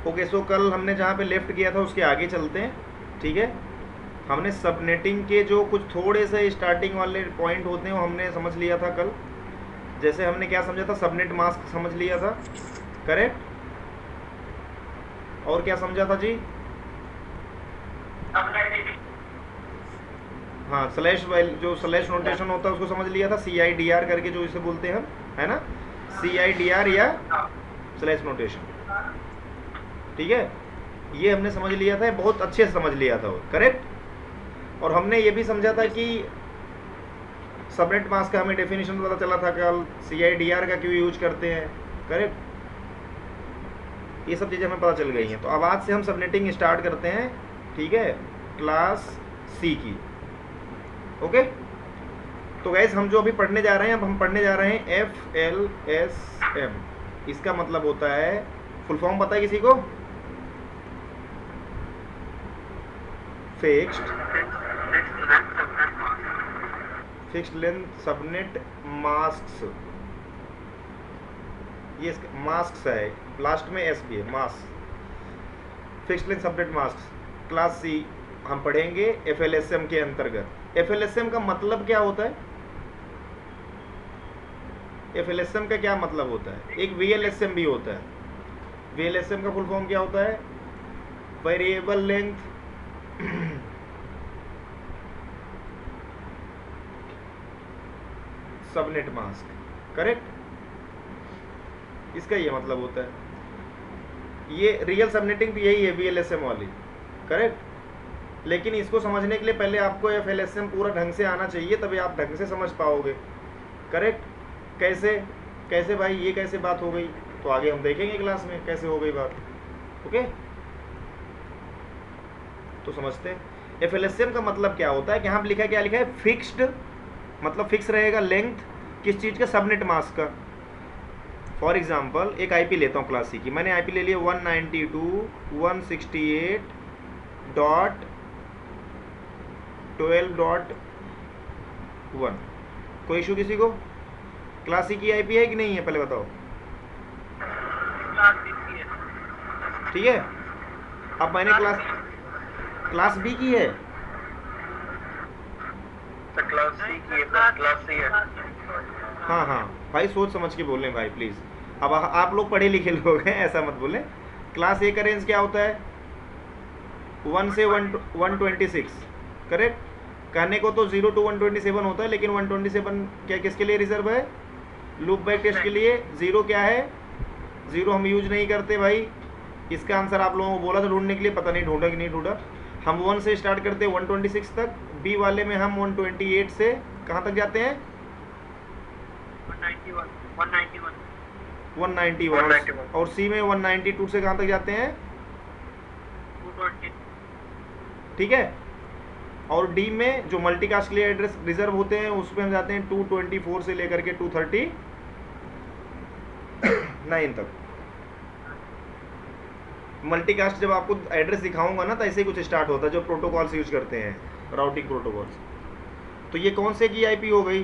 Okay, सो कल हमने जहाँ पे लेफ्ट किया था उसके आगे चलते हैं, ठीक है। हमने सबनेटिंग के जो कुछ थोड़े से स्टार्टिंग वाले पॉइंट होते हैं वो हमने समझ लिया था कल। जैसे हमने क्या समझा था, सबनेट मास्क समझ लिया था, करेक्ट। और क्या समझा था जी? हाँ, स्लैश जो स्लैश नोटेशन होता है उसको समझ लिया था, CIDR करके जो इसे बोलते हैं हम, है ना, CIDR या स्लैश नोटेशन, ठीक है। ये हमने समझ लिया था, बहुत अच्छे से समझ लिया था वो, करेक्ट। और हमने ये भी समझा था कि सबनेट मास्क का हमें डेफिनेशन पता चला था कल, CIDR का क्यों यूज करते हैं, करेक्ट। ये सब चीज़ें हमें पता चल गई हैं। तो अब आज से हम सबनेटिंग स्टार्ट करते हैं, ठीक है, क्लास C की, ओके। तो गैस हम जो अभी पढ़ने जा रहे हैं, अब हम पढ़ने जा रहे हैं FLSM। इसका मतलब होता है, फुल फॉर्म पता है किसी को? फिक्स्ड लेंथ सबनेट मास्क्स, ये मास्क्स है, लास्ट में S भी है, mask, fixed length subnet masks, class C हम पढ़ेंगे FLSM के अंतर्गत। FLSM का मतलब क्या होता है? FLSM का क्या मतलब होता है? एक VLSM भी होता है। VLSM का फुल फॉर्म क्या होता है? Variable length subnet mask, correct. इसका ये मतलब होता है। ये रियल सबनेटिंग तो यही है, VLSM वाली, करेक्ट। लेकिन इसको समझने के लिए पहले आपको FLSM पूरा ढंग से आना चाहिए, तभी आप ढंग से समझ पाओगे, करेक्ट। कैसे कैसे भाई, ये कैसे बात हो गई? तो आगे हम देखेंगे क्लास में कैसे हो गई बात, ओके। तो समझते हैं FLSM का मतलब क्या होता है। कि यहाँ पे लिखा, क्या लिखा है, फिक्स्ड, मतलब फिक्स रहेगा लेंथ किस चीज़ का, सबनेट मास्क का। फॉर एग्जाम्पल एक IP लेता हूँ क्लास C की, मैंने IP ले लिया 192.12.1। कोई इशू किसी को? क्लास C की IP है कि नहीं है, पहले बताओ। ठीक है। अब मैंने क्लास B की है, क्लास C है। हाँ हाँ भाई, सोच समझ के बोलें भाई प्लीज़। अब आप लोग पढ़े लिखे लोग हैं, ऐसा मत बोलें। क्लास A का रेंज क्या होता है? 1 से 126, करेक्ट। कहने को तो 0 to 127 होता है, लेकिन 127 क्या किसके लिए रिजर्व है? लूप बैक टेस्ट के लिए। 0 क्या है? 0 हम यूज नहीं करते भाई। इसका आंसर आप लोगों को बोला था ढूंढने के लिए, पता नहीं ढूंढा कि नहीं ढूंढा। हम 1 से स्टार्ट करते हैं 126 तक, B वाले में हम 128 से कहाँ तक जाते हैं? 191। और C में 192 से कहाँ तक जाते हैं? 220। ठीक है। और D में जो मल्टीकास्ट के लिए एड्रेस रिजर्व होते हैं उसमें हम जाते हैं 224 से लेकर के 239 तक। मल्टीकास्ट जब आपको एड्रेस दिखाऊंगा ना तो ऐसे ही कुछ स्टार्ट होता है, जो प्रोटोकॉल्स यूज करते हैं, राउटिंग प्रोटोकॉल्स। तो ये कौन से की IP हो गई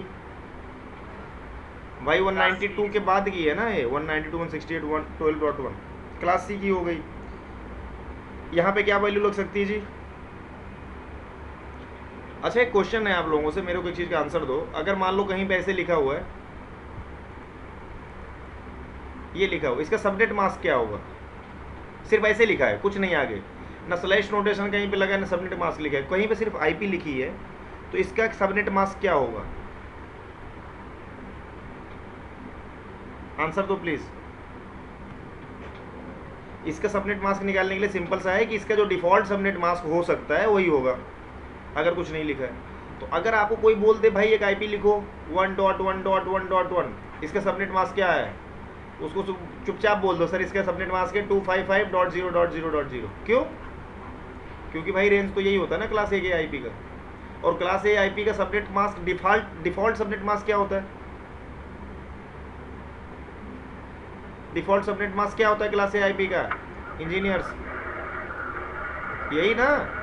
भाई? 192 के बाद की है ना ये, 192, 168, 112.1 क्लास C की हो गई। यहाँ पे क्या वैल्यू लग सकती है जी? अच्छा, एक क्वेश्चन है आप लोगों से, मेरे को एक चीज़ का आंसर दो। अगर मान लो कहीं पे ऐसे लिखा हुआ है, ये लिखा हुआ, इसका सबनेट मास्क क्या होगा? सिर्फ ऐसे लिखा है, कुछ नहीं आगे, ना स्लैश नोटेशन कहीं पे लगा है, ना सबनेट मास्क लिखा है, कहीं पे सिर्फ IP लिखी है, तो इसका सबनेट मास्क क्या होगा? आंसर दो प्लीज़। इसका सबनेट मास्क निकालने के लिए सिंपल सा है कि इसका जो डिफ़ॉल्ट सबनेट मास्क हो सकता है वही होगा, अगर कुछ नहीं लिखा है तो। अगर आपको कोई बोल दे भाई एक IP लिखो 1.1.1.1, इसका सबनेट मास्क क्या है, उसको चुपचाप बोल दो सर इसका सबनेट मास्क है 255.0.0.0। क्यों? क्योंकि भाई रेंज तो यही होता है ना क्लास A के IP का। और क्लास A IP का subnet mask default subnet mask क्या होता है? डिफ़ॉल्ट सबनेट मास्क क्या होता है क्लास A IP का, इंजीनियर्स? यही ना?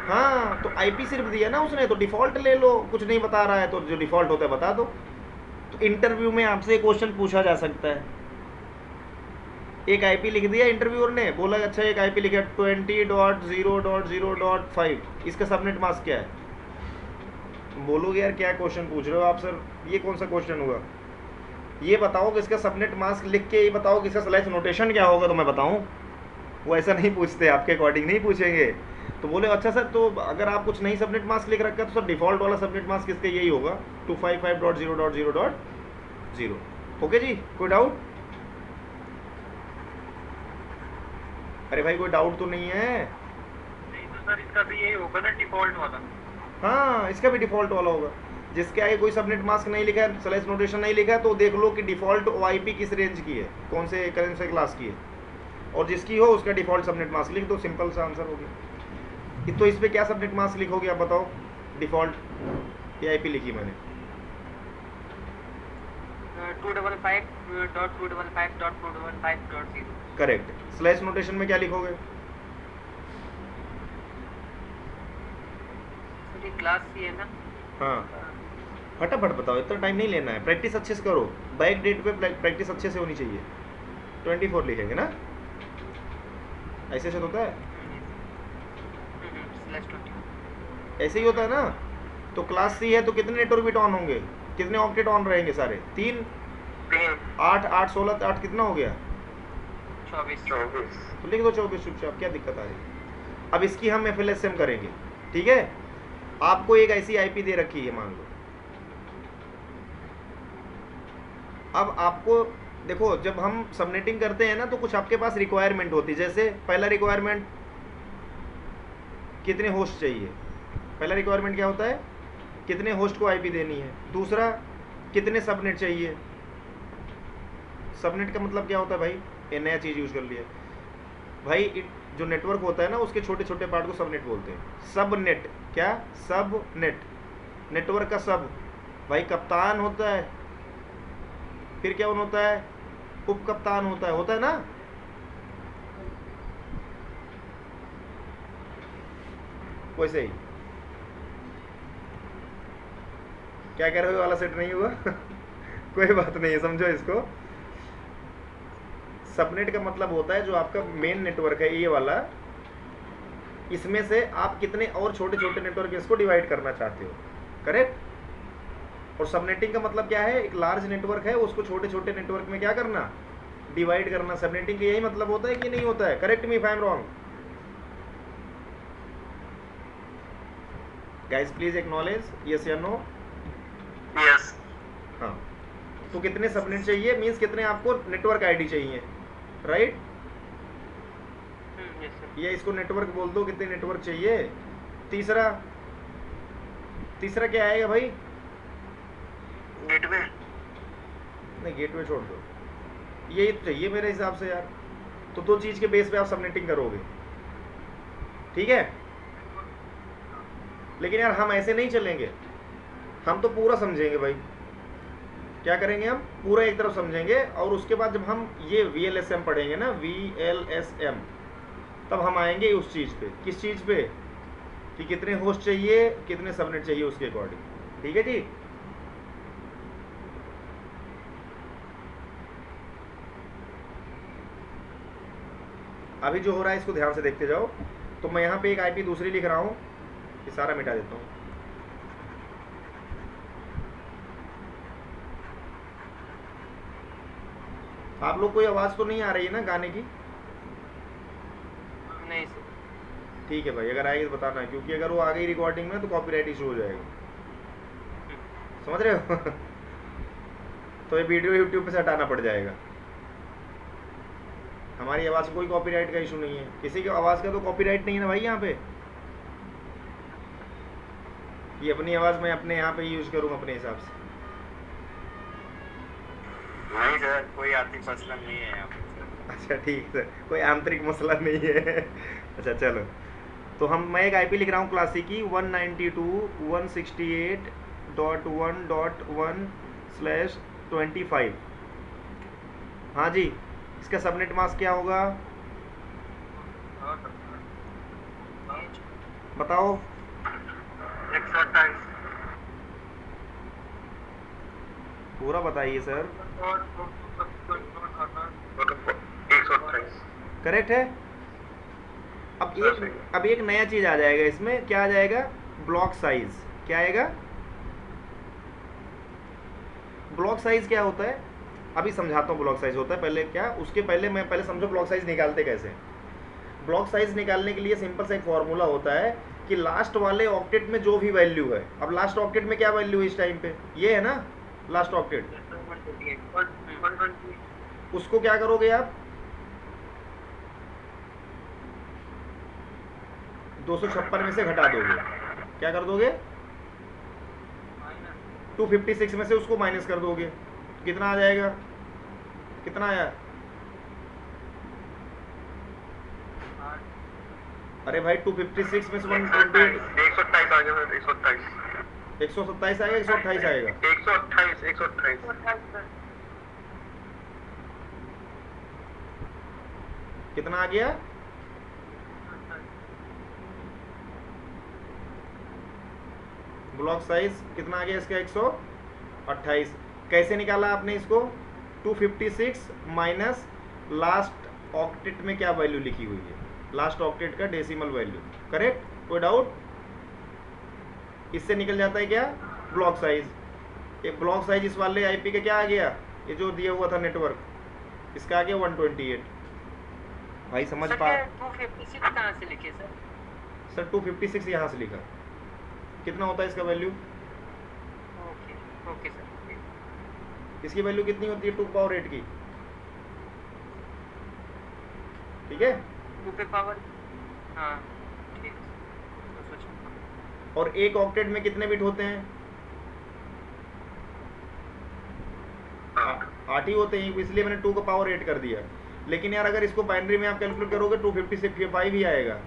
हाँ, तो IP सिर्फ दिया ना उसने, तो डिफ़ॉल्ट ले लो। कुछ नहीं बता रहा है तो जो डिफ़ॉल्ट होता है बता दो। तो इंटरव्यू में आपसे क्वेश्चन पूछा जा सकता है। एक आईपी लिख दिया इंटरव्यूअर ने, बोला अच्छा एक आईपी लिखा 20.0.0.5, इसका सबनेट मास्क क्या है? बोलोगे यार क्या क्वेश्चन पूछ रहे हो आप सर, ये कौन सा क्वेश्चन हुआ? ये बताओ कि इसका सबनेट मास्क लिख के ये बताओ कि इसका स्लैश नोटेशन क्या होगा, तो मैं बताऊं? वो ऐसा नहीं पूछते, आपके अकॉर्डिंग नहीं पूछेंगे। तो बोले अच्छा सर, तो अगर आप कुछ नहीं सबनेट मास्क लिख रखा है तो सर डिफ़ॉल्ट वाला सबनेट मास्क इसका यही होगा 255.0.0.0। ओके जी, कोई डाउट? अरे भाई कोई डाउट तो नहीं है? नहीं तो सर इसका भी यही होगा ना, डिफॉल्ट वाला। हाँ, इसका भी डिफ़ॉल्ट वाला होगा। जिसके आगे कोई सबनेट मास्क नहीं लिखा है, स्लैश नोटेशन नहीं लिखा है, तो देख लो कि डिफ़ॉल्ट ओआईपी किस रेंज की है, कौन से क्लास की है, और जिसकी हो उसका डिफ़ॉल्ट सबनेट मास्क लिख दो, सिंपल सा आंसर हो गया। तो इस पर क्या सबनेट मास्क लिखोगे आप बताओ? डिफ़ॉल्ट एआईपी लिखी मैंने 255.255.255.0। करेक्ट। स्लैश नोटेशन में क्या लिखोगे? क्लास सी है ना? हाँ, फटाफट बताओ, इतना टाइम नहीं लेना है, प्रैक्टिस अच्छे से करो, बैक डेट पे प्रैक्टिस अच्छे से होनी चाहिए। 24 लिखेंगे ना, ऐसे से होता है, ऐसे ही होता है ना। तो क्लास सी है तो कितने नेटवर्क बिट ऑन होंगे, कितने ऑक्टेट ऑन रहेंगे? सारे 3 8 8 16 8 कितना हो गया? 24। तो लिख दो 24 चुपचाप, क्या दिक्कत आ रही है? अब इसकी हम एफएलएसएम करेंगे, ठीक है? आपको एक ऐसी आईपी दे रखी है मान लो, अब आपको देखो जब हम सबनेटिंग करते हैं ना तो कुछ आपके पास रिक्वायरमेंट होती है। जैसे पहला रिक्वायरमेंट कितने होस्ट चाहिए, पहला रिक्वायरमेंट क्या होता है? कितने होस्ट को आईपी देनी है। दूसरा कितने सबनेट चाहिए, सबनेट का मतलब क्या होता है भाई? ये नया चीज़ यूज कर लिया भाई, जो नेटवर्क होता है ना उसके छोटे छोटे पार्ट को सबनेट बोलते हैं। सबनेट क्या? सबनेट, नेटवर्क का सब भाई कप्तान होता है, फिर क्या होता है? उप कप्तान होता है ना। वैसे ही क्या कह रहे हो, वाला सेट नहीं हुआ? कोई बात नहीं है, समझो इसको। सबनेट का मतलब होता है जो आपका मेन नेटवर्क है ये वाला, इसमें से आप कितने और छोटे छोटे नेटवर्क इसको डिवाइड करना चाहते हो, करेक्ट। और सबनेटिंग का मतलब क्या है? एक लार्ज नेटवर्क है उसको छोटे छोटे नेटवर्क में क्या करना? डिवाइड करना। सबनेटिंग का यही मतलब होता है कि नहीं होता है? Correct me if I am wrong, guys please acknowledge, yes या नो? यस। हाँ, तो कितने सबनेट चाहिए मीन्स कितने आपको नेटवर्क आईडी चाहिए, राइट? ये इसको नेटवर्क बोल दो, कितने नेटवर्क चाहिए। तीसरा क्या आएगा भाई? गेटवे। नहीं, गेटवे छोड़ दो, यही तो चाहिए मेरे हिसाब से यार। तो दो चीज़ के बेस पे आप सबनेटिंग करोगे, ठीक है? लेकिन यार हम ऐसे नहीं चलेंगे, हम तो पूरा समझेंगे भाई। क्या करेंगे? हम पूरा एक तरफ समझेंगे, और उसके बाद जब हम ये VLSM पढ़ेंगे ना, VLSM, तब हम आएंगे उस चीज़ पे। किस चीज़ पे? कि कितने होस्ट चाहिए, कितने सबनेट चाहिए, उसके अकॉर्डिंग, ठीक है जी? अभी जो हो रहा है इसको ध्यान से देखते जाओ। तो मैं यहाँ पे एक आईपी दूसरी लिख रहा हूँ, ये सारा मिटा देता हूँ। आप लोग कोई आवाज़ तो नहीं आ रही है ना गाने की? नहीं सर। ठीक है भाई, अगर आएगी तो बताना, क्योंकि अगर वो आ गई रिकॉर्डिंग में तो कॉपीराइट इशू हो जाएगा, समझ रहे हो? तो ये वीडियो यूट्यूब पे से हटाना पड़ जाएगा। हमारी आवाज़ को कोई कॉपीराइट का इशू नहीं है, किसी की आवाज़ का तो कॉपीराइट नहीं है ना भाई यहाँ पे। ये अपनी आवाज़ मैं अपने यहाँ पे यूज़ करूँगा अपने हिसाब से। नहीं सर, कोई आर्थिक मसला नहीं है यहाँ पे। अच्छा ठीक है, कोई आंतरिक मसला नहीं है। अच्छा चलो, तो मैं एक आईपी लिख रहा हूँ क्लासिक की 192.168.1/25। हाँ जी, इसका सबनेट मास्क क्या होगा बताओ? 128। पूरा बताइए सर। 128। करेक्ट है। अब एक नया चीज आ जाएगा इसमें, क्या आ जाएगा? Block size. क्या आएगा? ब्लॉक साइज क्या होता है, अभी समझाता हूँ ब्लॉक साइज होता है पहले क्या, उसके पहले मैं पहले समझो ब्लॉक साइज निकालते कैसे। ब्लॉक साइज निकालने के लिए सिंपल सा एक फॉर्मूला होता है कि लास्ट वाले ऑक्टेट में जो भी वैल्यू है, अब लास्ट ऑक्टेट में क्या वैल्यू है इस टाइम पे, ये है ना लास्ट ऑक्टेट, उसको क्या करोगे आप, 256 में से घटा दोगे। क्या कर दोगे? 256 में से उसको माइनस कर दोगे। कितना आ जाएगा? कितना आया? अरे भाई 256 में से 128, 127 आ गया सर, 127। 127 आएगा, 128 आएगा। 128। कितना आ गया? ब्लॉक साइज कितना आ गया इसका? 128। कैसे निकाला आपने इसको? 256 माइनस लास्ट ऑक्टेट में क्या वैल्यू लिखी हुई है, लास्ट ऑक्टेट का डेसिमल वैल्यू। करेक्ट? कोई डाउट? इससे निकल जाता है क्या? Block size. ये ब्लॉक साइज इस वाले आईपी का क्या आ गया, ये जो दिया हुआ था नेटवर्क, इसका आ गया 128। भाई समझ पा? 256 कहाँ से लिखे सर? सर 256 यहाँ से लिखा। कितना होता है इसका वैल्यू? Okay okay sir. इसकी वैल्यू कितनी होती है 2 पावर 8 की? ठीक है, 2 पे पावर, हाँ ठीक है। तो सोचो और एक ऑक्टेट में कितने बिट होते हैं? 8 ही होते हैं, इसलिए मैंने 2 का पावर 8 कर दिया। लेकिन यार अगर इसको बाइनरी में आप कैलकुलेट करोगे 256 ही आएगा,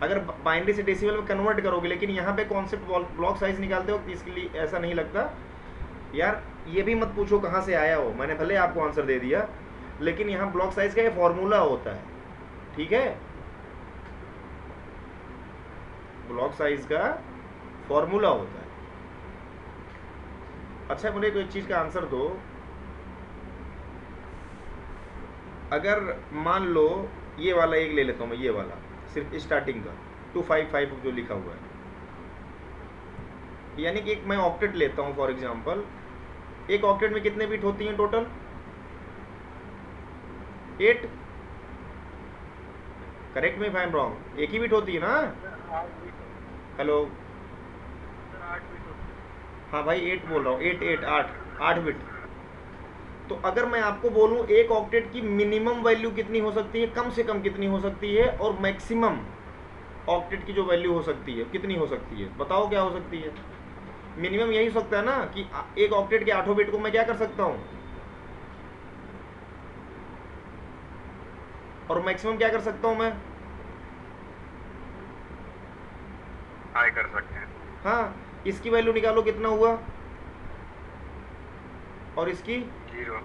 अगर बाइनरी से डेसिमल में कन्वर्ट करोगे। लेकिन यहाँ पे कॉन्सेप्ट ब्लॉक साइज निकालते हो इसके लिए ऐसा नहीं लगता यार। ये भी मत पूछो कहाँ से आया हो, मैंने भले आपको आंसर दे दिया, लेकिन यहाँ ब्लॉक साइज का ये फॉर्मूला होता है। ठीक है, ब्लॉक साइज का फॉर्मूला होता है। अच्छा मुझे कोई चीज का आंसर दो। अगर मान लो ये वाला एक ले लेता हूं मैं, ये वाला सिर्फ स्टार्टिंग का 255 जो लिखा हुआ है, यानी कि एक मैं ऑक्टेट लेता हूं फॉर एग्जांपल। एक ऑक्टेट में कितने बिट होती हैं total? 8। Correct me if I am wrong, एक ही बिट होती है ना? हेलो, हाँ भाई 8 बोल रहा हूँ, 8 बिट। तो अगर मैं आपको बोलूं एक ऑक्टेट की मिनिमम वैल्यू कितनी हो सकती है, कम से कम कितनी हो सकती है, और मैक्सिमम ऑक्टेट की जो वैल्यू हो सकती है कितनी हो सकती है, बताओ क्या हो सकती है? मिनिमम यही हो सकता है ना कि एक ऑक्टेट के 8 बिट को मैं क्या कर सकता हूं, और मैक्सिमम क्या कर सकता हूं मैं? हाई कर सकते हैं। हाँ, इसकी वैल्यू निकालो कितना हुआ, और इसकी 0,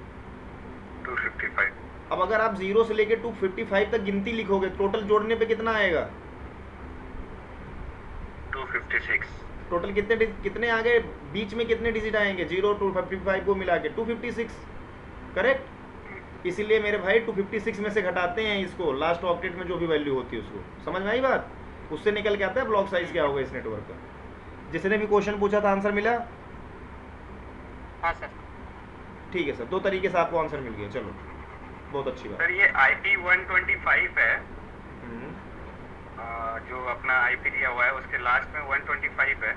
255। अब अगर आप 0 से लेके 255 तक गिनती लिखोगे, टोटल जोड़ने पे कितना आएगा? 256। टोटल कितने आ गए, बीच में कितने डिजिट आएंगे 0 255 को मिला के? 256। करेक्ट? इसीलिए मेरे भाई 256 में से घटाते हैं इसको, लास्ट ऑक्टेट में जो भी वैल्यू होती है उसको। समझ में आई बात? उससे निकल के आता है ब्लॉक साइज क्या होगा इस नेटवर्क का। जिसने भी क्वेश्चन पूछा था आंसर मिला? हाँ सर। ठीक है सर, 2 तरीके से आपको आंसर मिल गया, चलो बहुत अच्छी बात। सर ये IP 125 है, जो अपना IP दिया हुआ है उसके लास्ट में 125 है,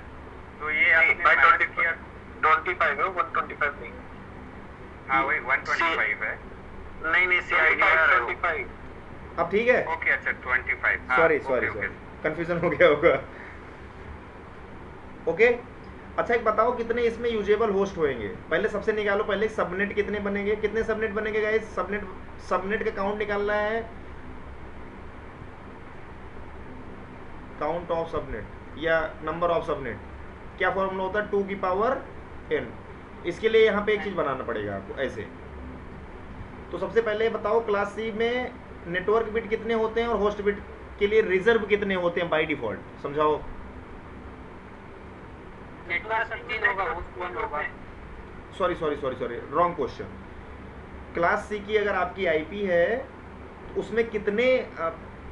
तो ये आपने मैच किया 25 है, 125 नहीं। हाँ वही 125 है। नहीं CIDR 25। अब ठीक है, ओके अच्छा 25। सॉरी कंफ्यूजन हो गया होगा। ओके, अच्छा एक बताओ कितने इसमें यूजेबल होस्ट होंगे? पहले सबसे निकालो, पहले सबनेट कितने बनेंगे, कितने सबनेट बनेंगे गाइस? सबनेट का काउंट निकालना है, काउंट ऑफ सबनेट या नंबर ऑफ सबनेट। क्या फॉर्मूला होता है? 2 की पावर n। इसके लिए यहाँ पे एक चीज बनाना पड़ेगा आपको ऐसे। तो सबसे पहले बताओ क्लास C में नेटवर्क बिट कितने होते हैं और होस्ट बिट के लिए रिजर्व कितने होते हैं बाय डिफॉल्ट? समझाओ। नेटवर्क 3 होगा, होस्ट 1 होगा। Sorry wrong question. Class C की अगर आपकी आईपी है तो उसमें कितने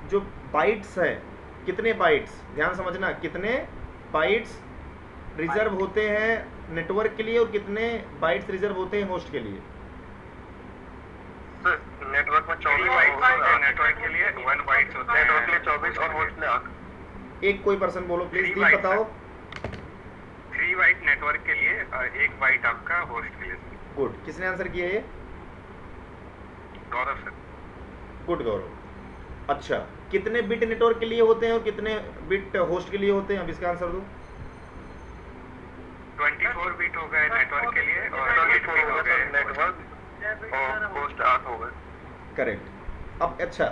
जो बाइट्स हैं, कितने बाइट्स, ध्यान समझना, कितने बाइट्स रिजर्व होते हैं नेटवर्क के लिए और कितने बाइट्स रिजर्व होते हैं होस्ट के लिए? नेटवर्क में 24 बाइट्स होते हैं, नेटवर्क के लिए 1 बाइट्स होते हैं, नेटवर्क के लिए 24 और होस्ट के लिए 8। एक कोई पर्सन बोलो प्लीज, दीप बताओ। 3 बाइट नेटवर्क के लिए और 1 बाइट आपका होस्ट के लिए। गुड, किसने आंसर किया ये? गौरव सर। गुड गौरव। अच्छा, कितने बिट नेटवर्क के लिए होते हैं और कितने बिट होस्ट के लिए होते हैं? अब इसका आंसर दो। 24 बिट हो गए नेटवर्क के लिए और 8 बिट हो गए नेटवर्क और होस्ट 8 हो गए। करेक्ट। अब अच्छा,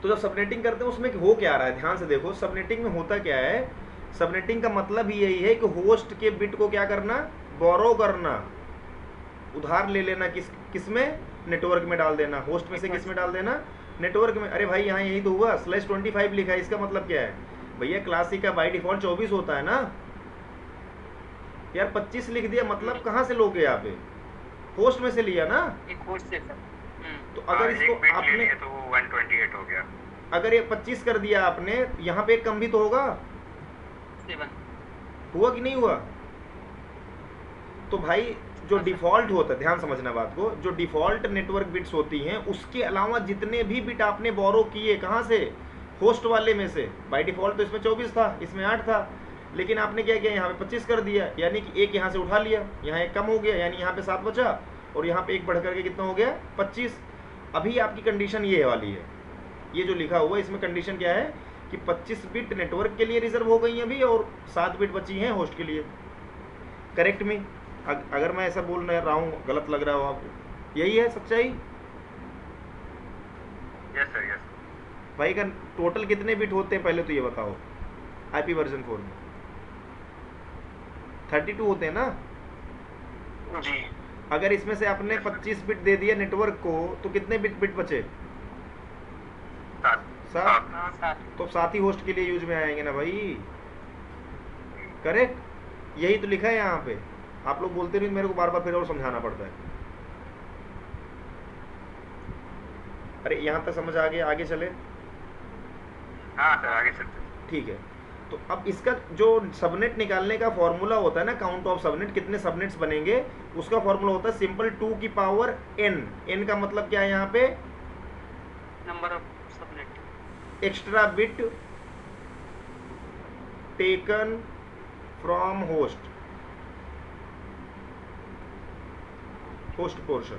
तो जब सबनेटिंग करते हैं उसमें हो क्या रहा है, ध्यान से देखो। सबनेटिंग में होता क्या है, सबनेटिंग का मतलब ही यही है कि होस्ट के बिट को क्या करना, बोरो करना, उधार ले लेना। किस में? नेटवर्क में डाल देना। होस्ट में से किस में डाल देना? नेटवर्क में। अरे भाई यहाँ यही तो हुआ, /25 लिखा है, इसका मतलब क्या है भैया? क्लासिक का बाई डिफॉल्ट 24 होता है ना यार, 25 लिख दिया, मतलब कहाँ से लोगे यहाँ पे? होस्ट में से लिया ना, एक होस्ट से सर। तो अगर इसको आपने तो 128 हो गया। अगर ये 25 कर दिया आपने, यहाँ पे एक कम भी तो होगा, 7 हुआ कि नहीं हुआ? तो भाई जो डिफॉल्ट होता है, ध्यान समझना बात को, जो डिफॉल्ट नेटवर्क बिट्स होती हैं उसके अलावा जितने भी बिट आपने बोरो किए, कहाँ से? होस्ट वाले में से। बाय डिफॉल्ट तो इसमें 24 था, इसमें 8 था, लेकिन आपने क्या किया, यहाँ पे 25 कर दिया, यानी कि एक यहाँ से उठा लिया, यहाँ एक कम हो गया, यानी यहाँ पे 7 बचा और यहाँ पे एक बढ़ करके कितना हो गया? 25। अभी आपकी कंडीशन ये वाली है, ये जो लिखा हुआ है इसमें कंडीशन क्या है कि 25 बिट नेटवर्क के लिए रिजर्व हो गई अभी और 7 बिट बची हैं होस्ट के लिए। करेक्ट मी? अगर मैं ऐसा बोल रहा हूँ, गलत लग रहा हो आपको? यही है सच्चाई? Yes sir, yes. भाई का टोटल कितने बिट होते हैं पहले तो ये बताओ आईपी वर्जन 4 में? 32 होते हैं ना जी। अगर इसमें से आपने 25 बिट दे दिया नेटवर्क को तो कितने बिट बचे? 7। 7 तो 7 ही होस्ट के लिए यूज में आएंगे ना भाई। करेक्ट, यही तो लिखा है यहाँ पे। आप लोग बोलते नहीं, मेरे को बार बार फिर और समझाना पड़ता है। अरे यहाँ तक समझ आ गया, आगे चले? हाँ सर, आगे चलते। ठीक है, तो अब इसका जो सबनेट निकालने का फॉर्मूला होता है ना, काउंट ऑफ सबनेट, कितने सबनेट्स बनेंगे, उसका फॉर्मूला होता है सिंपल 2 की पावर n। n का मतलब क्या है यहाँ पे? Number of subnet. Extra bit taken from host portion.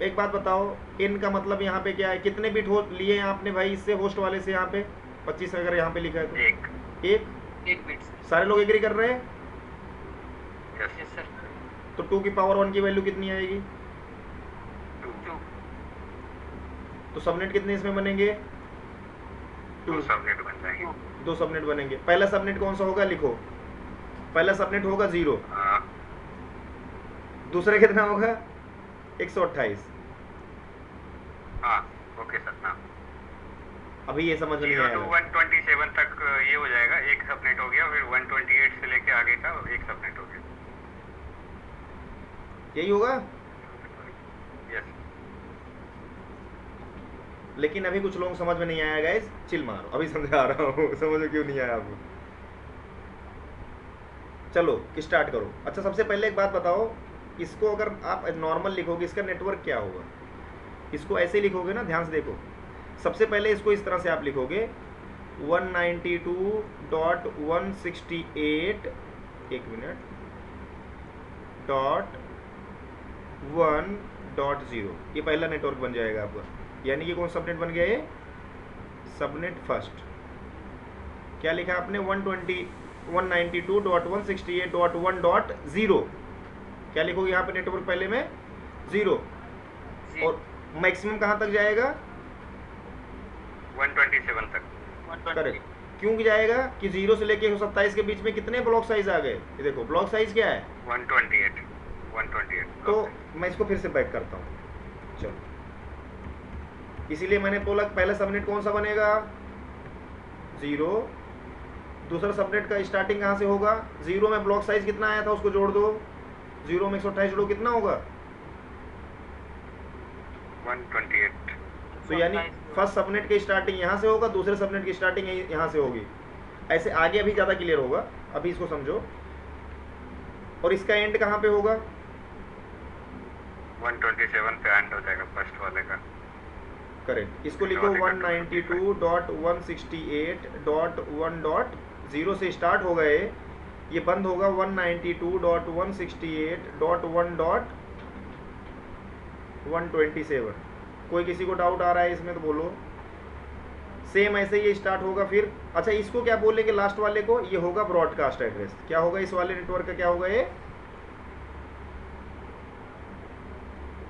एक बात बताओ, n का मतलब यहाँ पे क्या है? कितने बिट हो लिए हैं आपने भाई इससे, होस्ट वाले से? यहाँ पे 25 अगर यहाँ पे लिखा है तो एक बिट। सारे लोग एग्री कर रहे हैं? Yes sir. तो 2 की पावर 1 की वैल्यू कितनी आएगी? 2। तो सबनेट कितने इसमें बनेंगे? 2 सबनेट बन जाएंगे। 2 सबनेट बनेंगे। पहला सबनेट कौन सा होगा, लिखो। पहला सबनेट होगा 0। दूसरा कितना होगा? 128। हाँ, ओके सर। हाँ, अभी ये समझ नहीं 0 आया। to 127 तक ये हो जाएगा, एक सबनेट हो गया, फिर 128 से लेके आगे का एक सबनेट हो गया। यही होगा? यस। लेकिन अभी कुछ लोग समझ में नहीं आया गाइस, चिल मारो, अभी समझा रहा हूँ। समझो क्यों नहीं आया आपको। चलो स्टार्ट करो। अच्छा, सबसे पहले एक बात बताओ, इसको अगर आप नॉर्मल लिखोगे इसका नेटवर्क क्या होगा? इसको ऐसे लिखोगे ना, ध्यान से देखो। सबसे पहले इसको इस तरह से आप लिखोगे 192.168 एक मिनट .1.0, ये पहला नेटवर्क बन जाएगा आपका। यानी कि कौन सबनेट बन गया ये? Subnet first. क्या लिखा आपने? 192.168.1.0। क्या लिखोगे यहाँ पे नेटवर्क पहले में? 0। और मैक्सिमम कहाँ तक जाएगा? 127 तक। करेक्ट। क्यों जाएगा कि 0 से लेके 127 के बीच में कितने ब्लॉक साइज आ गए? ये देखो ब्लॉक साइज क्या है? 128। तो मैं इसको फिर से बैक करता हूँ। चलो, इसीलिए मैंने बोला पहला सबनेट कौन सा बनेगा? 0। दूसरा सबनेट का स्टार्टिंग कहाँ से होगा? 0 में ब्लॉक साइज कितना आया था उसको जोड़ दो, 0 में 128 जोड़ो कितना होगा? 128। तो यानी फर्स्ट सबनेट की स्टार्टिंग यहाँ से होगा, दूसरे सबनेट की स्टार्टिंग यहाँ से होगी। ऐसे आगे अभी ज़्यादा क्लियर होगा, अभी इसको समझो। और इसका एंड कहाँ पे होगा? 127 पे एंड हो जाएगा फर्स्ट वाले का। करेक्ट। इसको लिखो 192.168.1.0 से स्टार्ट हो गए, ये बंद होगा 192.168.1.127। कोई किसी को डाउट आ रहा है इसमें तो बोलो। सेम ऐसे ये स्टार्ट होगा फिर। अच्छा, इसको क्या बोलेंगे लास्ट वाले को? ये होगा ब्रॉडकास्ट एड्रेस। क्या होगा इस वाले नेटवर्क का? क्या होगा ये?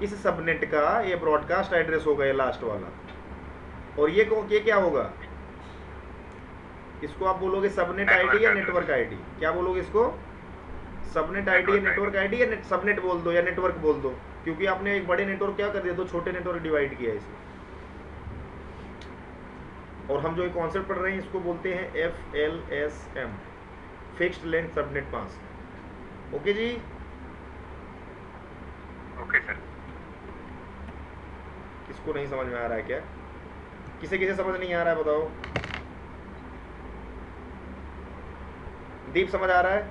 इस सबनेट का ये ब्रॉडकास्ट एड्रेस होगा, ये लास्ट वाला। और ये क्या होगा? इसको आप बोलोगे सबनेट आईडी या नेटवर्क आईडी? क्या बोलोगे इसको? सबनेट आईडी या नेटवर्क आईडी, या सबनेट बोल दो या नेटवर्क बोल दो, क्योंकि आपने एक बड़े नेटवर्क क्या कर दिया, दो छोटे नेटवर्क डिवाइड किया है इसमें। और हम जो एक कॉन्सेप्ट पढ़ रहे हैं इसको बोलते हैं FLSM, fixed length subnet mask. Okay जी? Okay sir. किसको नहीं समझ में आ रहा है क्या? किसे किसे समझ नहीं आ रहा है बताओ? दीप समझ आ रहा है?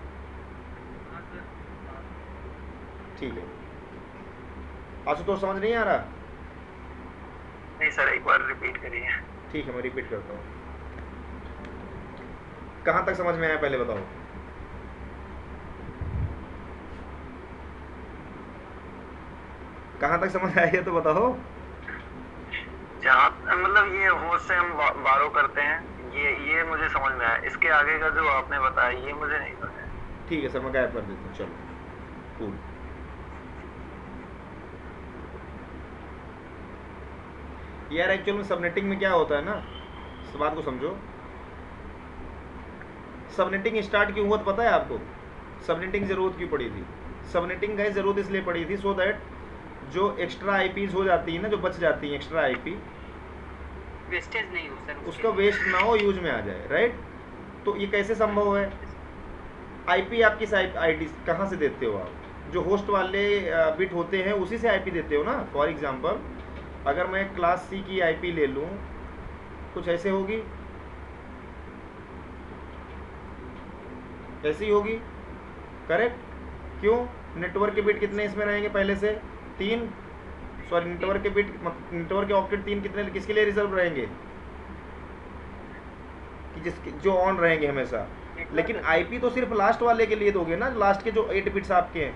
ठीक है। आशुतोष समझ नहीं आ रहा? नहीं सर, एक बार रिपीट करिए। ठीक है, मैं रिपीट करता हूँ। कहाँ तक समझ में आया पहले बताओ? कहाँ तक समझ आया तो बताओ। जहाँ मतलब ये होस्ट से हम बारो करते हैं, ये मुझे समझ में आया। इसके आगे का जो आपने बताया ये मुझे नहीं पता। ठीक है सर, मैं गायब कर देता हूँ। चलो कूल। यार एक्चुअल में सबनेटिंग में क्या होता है ना, इस बात को समझो। सबनेटिंग स्टार्ट क्यों हुआ पता है आपको? सबनेटिंग जरूरत क्यों पड़ी थी? सबनेटिंग का जरूरत इसलिए पड़ी थी सो दैट जो एक्स्ट्रा आईपीज हो जाती है ना, जो बच जाती हैं एक्स्ट्रा आईपी, वेस्टेज नहीं हो सर, उसका वेस्ट ना हो, यूज में आ जाए। राइट? तो ये कैसे संभव है? आईपी आप किस आईडी कहाँ से देते हो? आप जो होस्ट वाले बिट होते हैं उसी से आईपी देते हो ना। फॉर एग्जांपल अगर मैं क्लास सी की आईपी ले लूँ, कुछ ऐसे होगी, ऐसी होगी। करेक्ट? क्यों? नेटवर्क के बिट कितने इसमें रहेंगे पहले से? 3। सॉरी, नेटवर्क के बिट, नेटवर्क के ऑक्टेट 3 कितने किसके लिए रिजर्व रहेंगे? कि जिसके जो ऑन रहेंगे हमेशा। लेकिन आईपी तो सिर्फ लास्ट वाले के लिए दोगे ना, लास्ट के जो 8 बिट्स आपके हैं।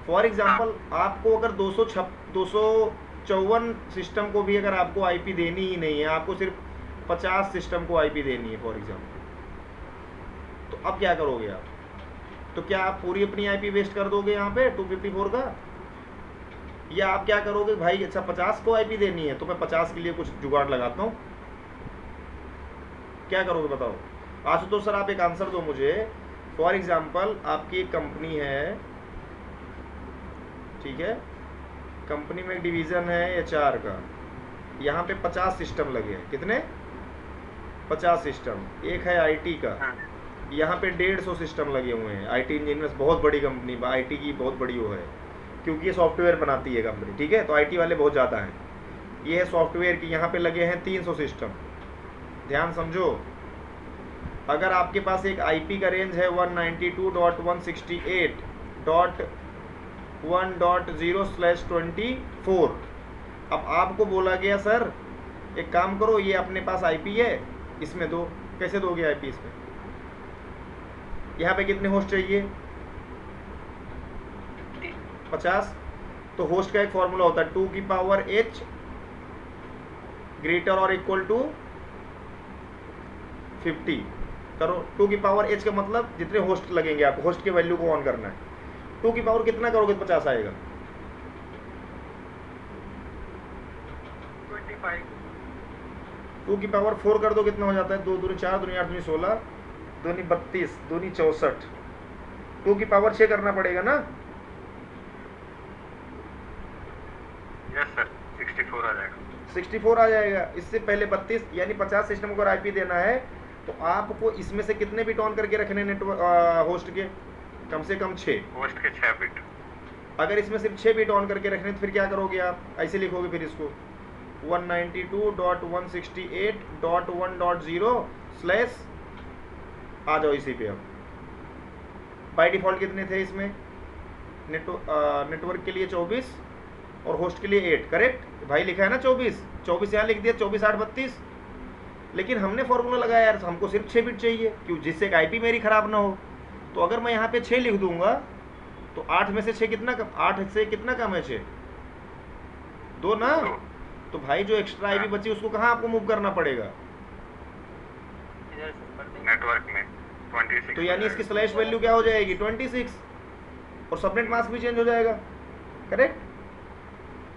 फॉर एग्जांपल आपको अगर 254 सिस्टम को भी अगर आपको आईपी देनी ही नहीं है, आपको सिर्फ 50 सिस्टम को आईपी देनी है फॉर एग्जांपल, तो अब क्या करोगे आप? तो क्या आप पूरी अपनी आईपी वेस्ट कर दोगे यहाँ पे 254 का? या आप क्या करोगे भाई, अच्छा 50 को आईपी देनी है तो मैं 50 के लिए कुछ जुगाड़ लगाता हूँ। क्या करोगे बताओ? आशुतोष सर आप एक आंसर दो मुझे। फॉर एग्जांपल आपकी एक कंपनी है, ठीक है, कंपनी में एक डिवीज़न है HR का, यहाँ पे 50 सिस्टम लगे हैं। कितने? 50 सिस्टम। एक है IT का, यहाँ पे 150 सिस्टम लगे हुए हैं। IT इंजीनियर्स, बहुत बड़ी कंपनी, IT की बहुत बड़ी वो है, क्योंकि ये सॉफ्टवेयर बनाती है कंपनी, ठीक है, तो IT वाले बहुत ज़्यादा हैं। ये है सॉफ्टवेयर की, यहाँ पे लगे हैं 300 सिस्टम। ध्यान समझो, अगर आपके पास एक IP का रेंज है 192.168.1.0/24, अब आपको बोला गया सर एक काम करो, ये अपने पास IP है, इसमें दो। कैसे दोगे IP इसमें? यहाँ पे कितने होस्ट चाहिए? 50। तो होस्ट का एक फॉर्मूला होता है 2 की पावर h ग्रेटर और इक्वल टू 50 करो। 2 की पावर h का मतलब जितने होस्ट लगेंगे, आपको होस्ट के वैल्यू को ऑन करना है। 2 की पावर कितना करोगे तो 50 आएगा? 25। 2 की पावर 4 कर दो, कितना हो जाता है? 2 दूनी 4, दूनी 8, दूनी 16, दूनी 32, दूनी 64। 2 की पावर 6 करना पड़ेगा ना? यस सर, 64 आ जाएगा। 64 आ जाएगा। इससे पहले 32, यानी 50 सिस्टम को IP देना है, तो आपको इसमें से कितने बिट ऑन करके रखने नेटवर्क होस्ट के? कम से कम 6 होस्ट के 6 बिट। अगर इसमें सिर्फ 6 बिट ऑन करके रखने तो फिर क्या करोगे आप, ऐसे लिखोगे फिर इसको 192.168.1.0 स्लैश, आ जाओ इसी पे। अब बाय डिफ़ॉल्ट कितने थे इसमें, नेटवर्क के लिए 24 और होस्ट के लिए 8, करेक्ट भाई, लिखा है ना 24 यहाँ लिख दिया, 24 8 32। लेकिन हमने फॉर्मूला लगाया यार, हमको सिर्फ 6 बिट चाहिए, क्यों, जिससे आईपी मेरी खराब ना हो। तो अगर मैं यहाँ पे 6 लिख दूंगा तो 8 में से 6 कितना कम, 8 से कितना कम है 6, 2 ना। तो भाई जो एक्स्ट्रा आईपी बची उसको कहाँ आपको मूव करना पड़ेगा, इधर से कर देंगे। नेटवर्क में 26। तो यानी इसकी स्लैश वैल्यू क्या हो जाएगी 26, और सबनेट मास्क भी चेंज हो जाएगा, करेक्ट।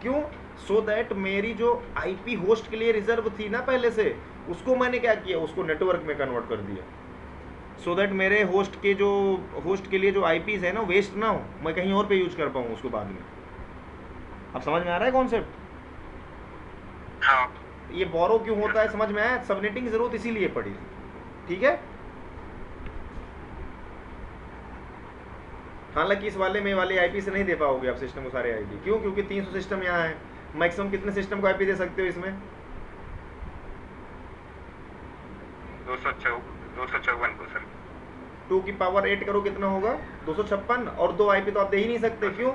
क्यों, सो दैट मेरी जो आईपी होस्ट के लिए रिजर्व थी ना पहले से, उसको मैंने क्या किया, उसको नेटवर्क में कन्वर्ट कर दिया, सो दैट मेरे होस्ट के लिए जो आईपीज है ना वेस्ट ना हो, मैं कहीं और पे यूज कर पाऊँ उसको बाद में। अब समझ में आ रहा है कॉन्सेप्ट? हाँ, ये बोरो क्यों होता है समझ में आया, सबनेटिंग की जरूरत इसीलिए पड़ी, ठीक है। हालांकि इस वाले आईपी से नहीं दे पाओगे आप सिस्टम को सारे आईपी, क्यों, क्योंकि 300 सिस्टम यहाँ है, मैक्सिमम कितने सिस्टम को आईपी दे सकते हो इसमें, 254 को सर। 2 की पावर 8 करो कितना होगा 256, और 2 आईपी तो आप दे ही नहीं सकते, क्यों।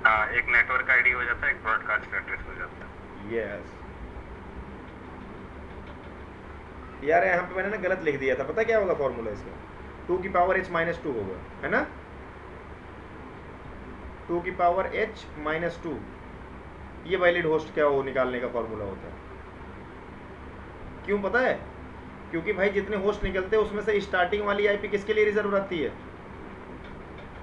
हाँ, एक नेटवर्क आईडी हो जाता है, एक ब्रॉडकास्ट एड्रेस हो जाता है। यस यार, यहाँ पे मैंने ना गलत लिख दिया था, पता क्या होगा फॉर्मूला इसका, 2 की पावर h - 2 होगा, है ना, 2 की पावर h - 2, ये वैलिड होस्ट क्या हो निकालने का फॉर्मूला होता है। क्यों पता है, क्योंकि भाई जितने होस्ट निकलते हैं उसमें से स्टार्टिंग वाली आईपी किसके लिए रिजर्व रहती है,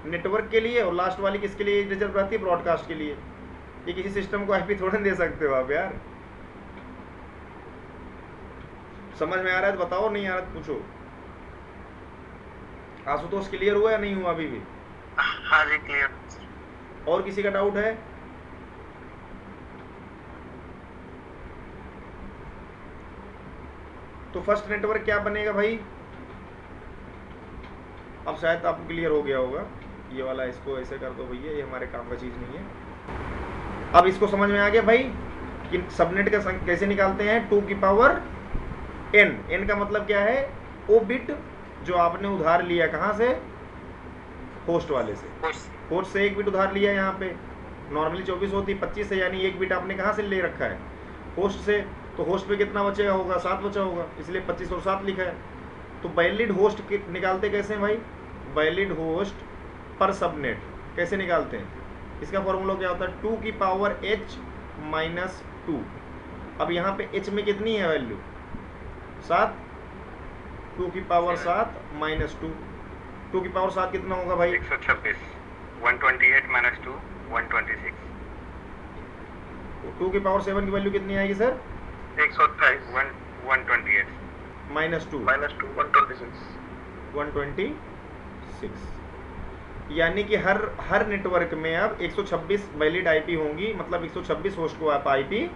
नेटवर्क के लिए, और लास्ट वाली किसके लिए रिजर्व रहती है, ब्रॉडकास्ट के लिए। ये किसी सिस्टम को आईपी थोड़ा दे सकते हो आप यार, समझ में आ रहा है तो बताओ, नहीं आ रहा तो पूछो। आशुतोष क्लियर हुआ या नहीं हुआ अभी भी? हाँ जी, क्लियर। और किसी का डाउट है? तो फर्स्ट नेटवर्क क्या बनेगा भाई, अब शायद आपको क्लियर हो गया होगा, ये वाला इसको ऐसे कर दो भैया, ये हमारे काम का चीज़ नहीं है। अब इसको समझ में आ गया भाई कि सबनेट का कैसे निकालते हैं, 2 की पावर n का मतलब क्या है, वो बिट जो आपने उधार लिया कहाँ से, होस्ट वाले से, होस्ट से 1 बिट उधार लिया, यहाँ पे नॉर्मली 24 होती, 25 है, यानी 1 बिट आपने कहाँ से ले रखा है, होस्ट से। तो होस्ट पे कितना बचेगा होगा, 7 बचा होगा, इसलिए 25 और 7 लिखा है। तो वैलिड होस्ट निकालते कैसे हैं भाई, वैलिड होस्ट पर सबनेट कैसे निकालते हैं, इसका फॉर्मूला क्या होता है, 2 की पावर h - 2। अब यहाँ पे h में कितनी है वैल्यू, 7, 2 की पावर 7 - 2, 2 की पावर 7 कितना होगा भाई, 126, 128 - 2 126। 2 की पावर 7 की वैल्यू कितनी आएगी सर, 128 128 -2 126। यानी कि हर नेटवर्क में अब 126 वैलिड आईपी होंगी, मतलब 126 होस्ट को आप आईपी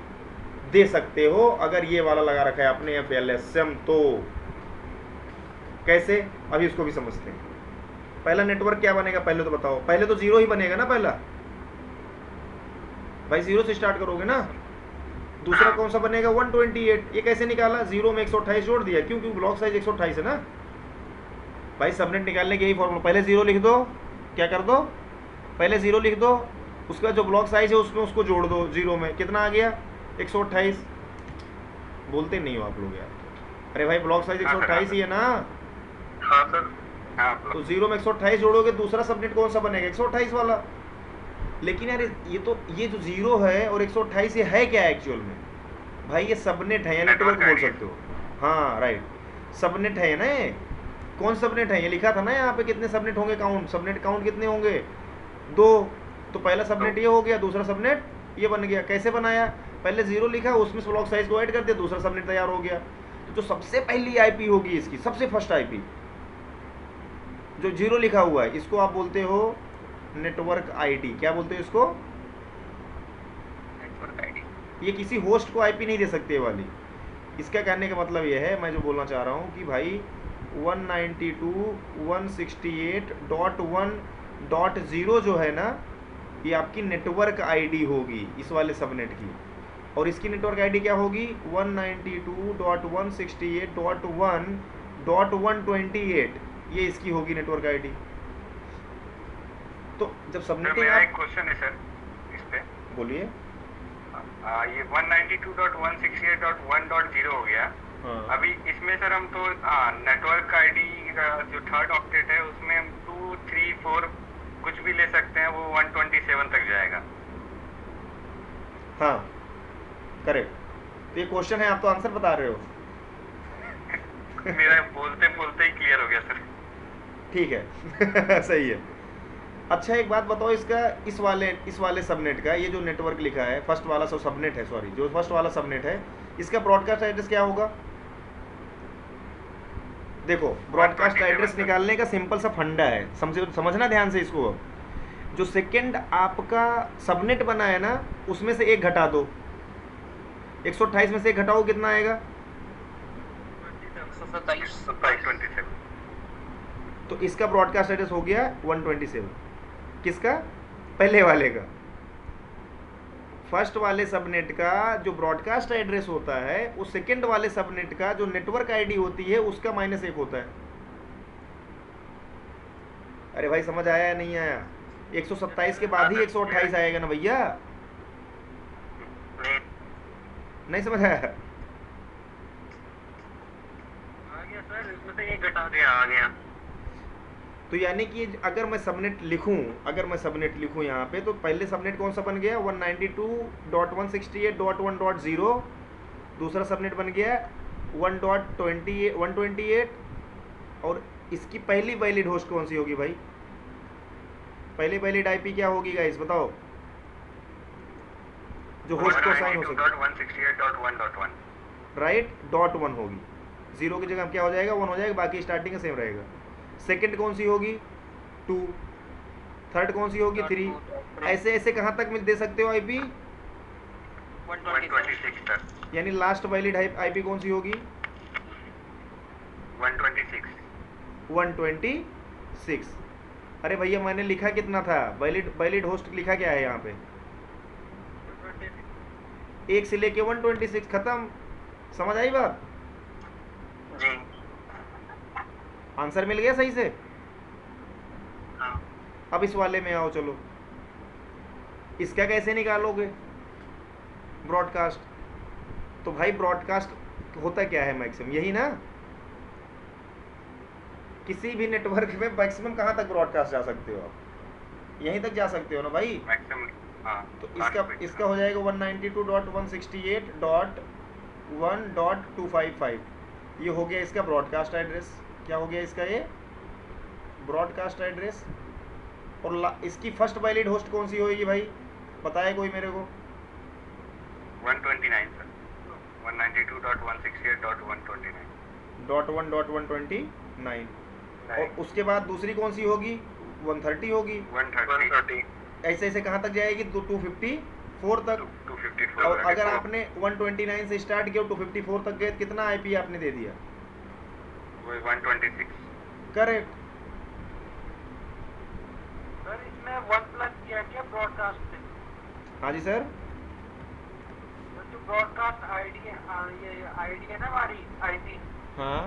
दे सकते हो, अगर ये वाला लगा रखा है आपने FLSM। तो कैसे, अभी इसको भी समझते हैं। पहला नेटवर्क क्या बनेगा पहले तो बताओ, पहले तो 0 ही बनेगा ना, पहला भाई 0 से स्टार्ट करोगे ना। दूसरा कौन सा बनेगा 128, ये कैसे निकाला, 0 में 128 जोड़ दिया, क्यों, क्योंकि ब्लॉक साइज 128 है ना भाई। सबनेट निकालने के यही फॉर्मूला, पहले 0 लिख दो, क्या कर दो, पहले 0 लिख दो, उसका जो ब्लॉक साइज है उसमें उसको जोड़ दो, 0 में कितना आ गया 128। बोलते नहीं हो आप लोग यार, अरे भाई ब्लॉक साइज 128 ही है ना। हाँ सर, हाँ। तो 0 में 128 जोड़ोगे, दूसरा सबनेट कौन सा बनेगा 128 वाला। लेकिन यार ये जो 0 है और 128 ये है क्या एक्चुअल में भाई, ये सबनेट है या नेटवर्क बोल सकते हो, हाँ राइट, सबनेट है ना। ये कौन सबनेट है, ये लिखा था ना यहाँ पे कितने सबनेट होंगे, काउंट, सबनेट काउंट कितने होंगे 2। तो पहला सबनेट ये हो गया, दूसरा सबनेट ये बन गया। कैसे बनाया, पहले 0 लिखा, उसमें ब्लॉक साइज को ऐड कर दिया, दूसरा सबनेट तैयार हो गया। तो जो सबसे पहली आईपी होगी इसकी, सबसे फर्स्ट आईपी जो 0 लिखा हुआ है, इसको आप बोलते हो नेटवर्क आईडी। क्या बोलते हो इसको, नेटवर्क आईडी। ये किसी होस्ट को आईपी नहीं दे सकते वाली। इसका कहने का मतलब ये है, मैं जो बोलना चाह रहा हूँ कि भाई 192.168.1.0 जो है ना, ये आपकी नेटवर्क आईडी होगी इस वाले सबनेट की, और इसकी नेटवर्क आईडी क्या होगी 192.168.1.128, ये इसकी होगी नेटवर्क आईडी। तो जब सबनेटिंग मेरा एक क्वेश्चन है सर इस पे। बोलिए। ये 192.168.1.0 हो गया। हाँ। अभी इसमें सर हम तो नेटवर्क आईडी का जो थर्ड ऑक्टेट है उसमें हम 2, 3, 4 कुछ भी ले सकते हैं, वो 127 तक जाएगा। हाँ करेक्ट। तो ये क्वेश्चन है, आप तो आंसर बता रहे हो। मेरा बोलते बोलते ही क्लियर हो गया सर। ठीक है सही है। अच्छा एक बात बताओ, इसका इस वाले सबनेट का ये जो नेटवर्क लिखा है, फर्स्ट वाला सबनेट है, सॉरी जो फर्स्ट वाला सबनेट है, इसका ब्रॉडकास्ट एड्रेस क्या होगा? देखो ब्रॉडकास्ट एड्रेस निकालने का सिंपल सा फंडा है, समझना ध्यान से इसको। जो सेकंड आपका सबनेट बना है ना, उसमें से एक घटा दो, 128 में से एक घटाओ, कितना आएगा? 127। तो इसका ब्रॉडकास्ट एड्रेस हो गया 127। किसका? पहले वाले का। फर्स्ट वाले सबनेट का जो ब्रॉडकास्ट एड्रेस होता है, उस सेकंड वाले सबनेट का जो नेटवर्क आईडी होती है उसका -1 होता है। अरे भाई समझ आया या नहीं आया? 127 के बाद ही 128 आएगा ना भैया, नहीं समझ आया? आ गया सर, इसमें से एक घटा दिया, आ गया। तो यानी कि अगर मैं सबनेट लिखूं यहाँ पे, तो पहले सबनेट कौन सा बन गया 192.168.1.0, दूसरा सबनेट बन गया 128, और इसकी पहली वैलिड होस्ट कौन सी होगी भाई? पहली वैलिड आईपी क्या होगी गाइस बताओ, जो होस्ट को साइन हो सके? 192.168.1.1 राइट, .1 होगी। 0 की जगह क्या हो जाएगा? 1 हो जाएगा, बाकी स्टार्टिंग का सेम रहेगा। सेकंड कौन सी होगी? 2। थर्ड कौन सी होगी? 3। ऐसे ऐसे कहाँ तक दे सकते हो आईपी? 126 तक। यानी लास्ट वैलिड आईपी कौन सी होगी? 126। अरे भैया मैंने लिखा कितना था? वैलिड होस्ट लिखा क्या है यहाँ पे? 1 से लेके 126, खत्म। समझ आई बात? जी। आंसर मिल गया सही से? हाँ। अब इस वाले में आओ, चलो इसका कैसे निकालोगे ब्रॉडकास्ट? तो भाई ब्रॉडकास्ट होता क्या है मैक्सिमम, यही ना? किसी भी नेटवर्क में मैक्सिमम कहाँ तक ब्रॉडकास्ट जा सकते हो आप? यहीं तक जा सकते हो ना भाई। मैक्सिमम। हाँ। तो इसका हो जाएगा 192.168.1.255। ये हो गया इसका ब्रॉडकास्ट एड्रेस। क्या हो गया इसका? ये ब्रॉडकास्ट एड्रेस। और इसकी फर्स्ट वैलिड होस्ट कौन सी होगी भाई? बताए कोई मेरे को? 129 सर। 192.168.129. और उसके बाद दूसरी कौन सी होगी? 130 होगी। 130। ऐसे ऐसे कहाँ तक जाएगी? 254 तक। 254। और अगर आपने 129 से स्टार्ट किया 254 तक गए, कितना आईपी आपने दे दिया? 126। करेक्ट। सर इसमें 1 प्लस किया क्या ब्रॉडकास्ट में? हाँ जी सर। जो ब्रॉडकास्ट आईडी है, ये आईडी है ना हमारी आईपी। हाँ।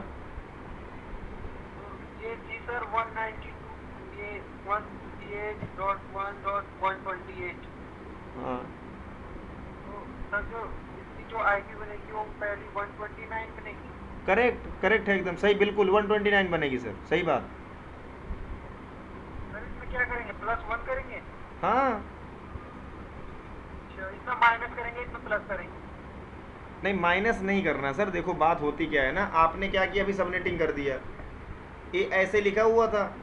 तो ये थी सर 192, ये 168.1.128। हाँ। तो सर इसकी जो आईपी बनेगी वो पहली 129 बनेगी। करेक्ट है, एकदम सही, बिल्कुल 129 बनेगी सर, सही बात। सर इसमें क्या करेंगे? +1 करेंगे? हाँ। अच्छा, इसमें माइनस करेंगे, इसमें प्लस करेंगे? नहीं, माइनस नहीं करना सर। देखो बात होती क्या है ना, आपने क्या किया, अभी सबनेटिंग कर दिया, ये ऐसे लिखा हुआ था,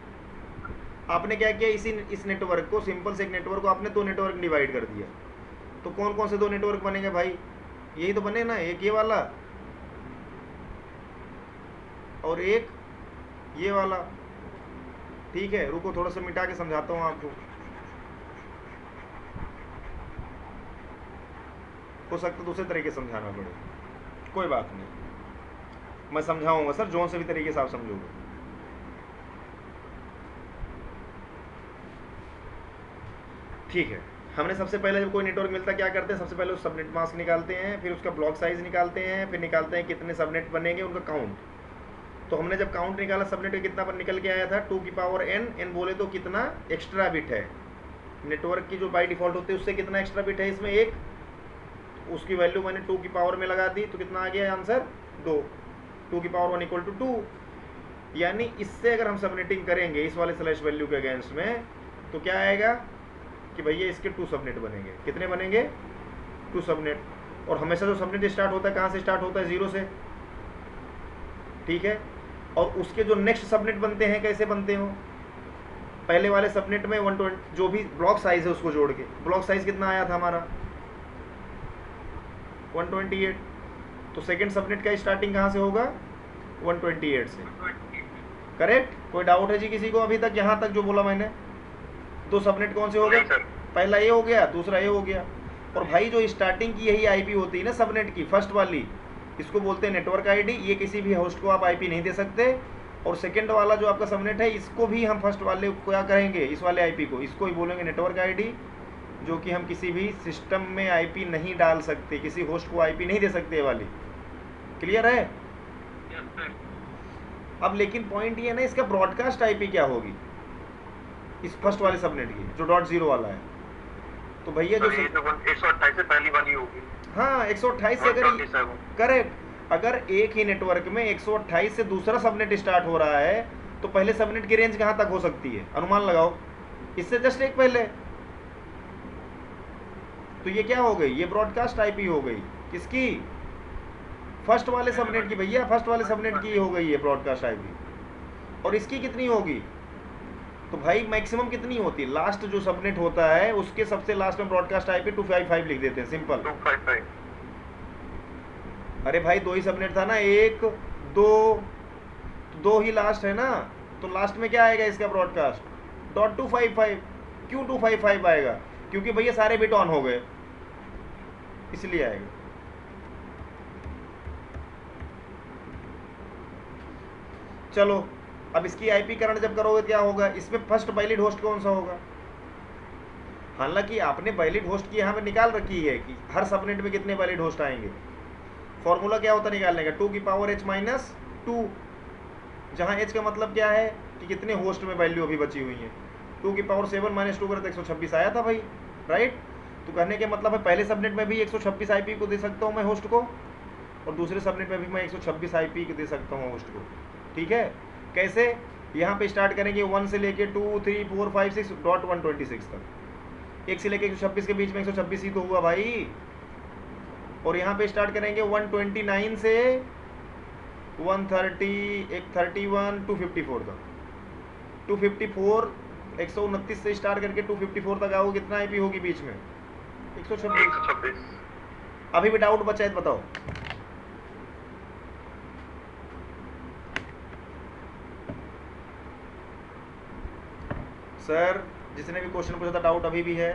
आपने क्या किया, इस नेटवर्क को, सिंपल से एक नेटवर्क को आपने 2 नेटवर्क डिवाइड कर दिया। तो कौन कौन से 2 नेटवर्क बनेंगे भाई? यही तो बने ना, एक ये वाला और एक ये वाला। ठीक है, रुको थोड़ा सा मिटा के समझाता हूँ आपको। हो सकता दूसरे तरीके से समझाना पड़े, कोई बात नहीं, मैं समझाऊंगा सर, जोन से भी तरीके से आप समझोगे। ठीक है, हमने सबसे पहले जब कोई नेटवर्क मिलता है क्या करते हैं, सबसे पहले उस सबनेट मास्क निकालते हैं, फिर उसका ब्लॉक साइज निकालते हैं, फिर निकालते हैं कितने सबनेट बनेंगे, उनका काउंट। तो हमने जब काउंट निकाला सबनेट का कितना पर निकल के आया था 2 की पावर n, n बोले तो कितना एक्स्ट्रा बिट है नेटवर्क की जो बाई डिफ़ॉल्ट होती है उससे कितना एक्स्ट्रा बिट है इसमें, एक, उसकी वैल्यू मैंने 2 की पावर में लगा दी तो कितना आ गया आंसर 2, 2 की पावर 1 इक्वल टू 2। यानी इससे अगर हम सबनेटिंग करेंगे इस वाले स्लैश वैल्यू के अगेंस्ट में तो क्या आएगा कि भैया इसके 2 सबनेट बनेंगे, कितने बनेंगे 2 सबनेट। और हमेशा जो सबनेट स्टार्ट होता है कहाँ से स्टार्ट होता है, 0 से, ठीक है। और उसके जो नेक्स्ट सबनेट बनते हैं कैसे बनते हो, पहले वाले सबनेट में 120 जो भी ब्लॉक साइज है उसको जोड़ के, ब्लॉक साइज कितना आया था हमारा 128, तो सेकंड सबनेट का स्टार्टिंग कहाँ से होगा 128 से, करेक्ट। कोई डाउट है जी किसी को अभी तक, यहाँ तक जो बोला मैंने, 2 सबनेट कौन से हो गए, पहला ये हो गया, दूसरा ये हो गया। और भाई जो स्टार्टिंग की यही आईपी होती है ना सबनेट की, फर्स्ट वाली, इसको बोलते हैं नेटवर्क आईडी। ये किसी भी होस्ट को आप आईपी नहीं दे सकते। और सेकंड वाला जो आपका सबनेट है इसको भी हम फर्स्ट वाले को क्या करेंगे, इस वाले आईपी को, इसको ही बोलेंगे नेटवर्क आईडी, जो कि हम किसी भी सिस्टम में आईपी नहीं डाल सकते, किसी होस्ट को आईपी नहीं दे सकते ये वाली। क्लियर है? अब लेकिन पॉइंट ये ना, इसका ब्रॉडकास्ट आईपी क्या होगी इस फर्स्ट वाले सबनेट की जो .0 वाला है। तो भैया जो 128 से पहली वाली होगी, हाँ 128 से, अगर करेक्ट, अगर एक ही नेटवर्क में 128 से दूसरा सबनेट स्टार्ट हो रहा है तो पहले सबनेट की रेंज कहाँ तक हो सकती है, अनुमान लगाओ, इससे जस्ट एक पहले। तो ये क्या हो गई, ये ब्रॉडकास्ट आईपी हो गई किसकी, फर्स्ट वाले सबनेट की। भैया फर्स्ट वाले सबनेट की हो गई है ब्रॉडकास्ट आईपी। और इसकी कितनी होगी, तो भाई मैक्सिमम कितनी होती है, लास्ट जो सबनेट होता है उसके सबसे लास्ट में ब्रॉडकास्ट आईपी 255 लिख देते हैं, सिंपल 255। अरे भाई 2 ही सबनेट था ना, 1 2 ही लास्ट है ना, तो लास्ट में क्या आएगा इसका ब्रॉडकास्ट .255। क्यों 255 आएगा, क्योंकि भैया सारे बिट ऑन हो गए इसलिए आएगा। चलो अब इसकी आईपी करण जब करोगे क्या होगा, इसमें फर्स्ट वैलिड होस्ट कौन सा होगा। हालांकि आपने वैलिड होस्ट की यहाँ पे निकाल रखी है कि हर सबनेट में कितने वैलिड होस्ट आएंगे। फॉर्मूला क्या होता है निकालने का, 2 की पावर h माइनस 2, जहाँ h का मतलब क्या है कि कितने होस्ट में वैल्यू अभी बची हुई है। 2 की पावर 7 माइनस 2 करें तो 126 आया था भाई, राइट। तो कहने के मतलब है पहले सबनेट में भी 126 आईपी को दे सकता हूँ मैं होस्ट को, और दूसरे सबनेट में भी मैं 126 आईपी को दे सकता हूँ होस्ट को, ठीक है। कैसे, यहाँ पे स्टार्ट करेंगे 1 से लेके 2 3 4 5 6.126 तक, 1 से लेके 126 के बीच में 126 ही तो हुआ भाई। और यहाँ पे स्टार्ट करेंगे 129 से 130 131 254 तक, 254 129 से स्टार्ट करके 254 तक आओगे, कितना आईपी होगी बीच में 126। अभी भी डाउट बचा है बताओ। सर जिसने भी क्वेश्चन पूछा था डाउट अभी भी है,